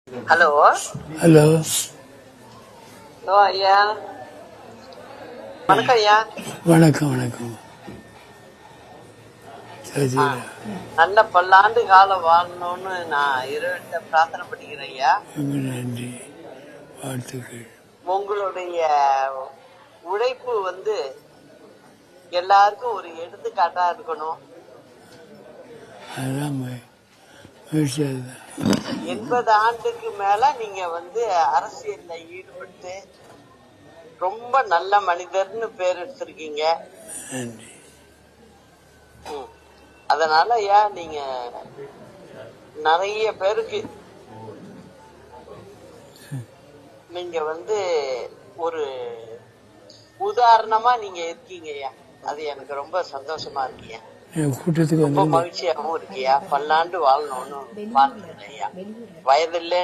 Hello hello hello ஐயா, வணக்கம் ஐயா. வணக்கம் வணக்கம். சரி, நல்ல பல்லாண்டு காலம் வாழணும்னு நான் இறைவன்கிட்ட பிரார்த்தனை பண்ணிக்கிறேன் ஐயா. நன்றி, வாழ்த்துக்கள். உங்களுடைய உழைப்பு எல்லாருக்கும் ஒரு எடுத்துக்காட்டா இருக்கணும். அதுதான் முயற்சி. அதுதான் 80 ஆண்டுக்கு மேல நீங்க அரசியல்ல ஈடுபட்டு ரொம்ப நல்ல மனிதர்னு பேர் எடுத்திருக்கீங்க. நன்றி. அதனால ஐயா, நீங்க நிறைய பேருக்கு நீங்க ஒரு உதாரணமா நீங்க இருக்கீங்க ஐயா. அது எனக்கு ரொம்ப சந்தோஷமா இருக்கீங்க, கூட்டத்துக்கு ரொம்ப மகிழ்ச்சியாகவும் இருக்கியா. பல்லாண்டு வாழணும்னு வாழ்த்துக்கிறேன் ஐயா. வயதில்லை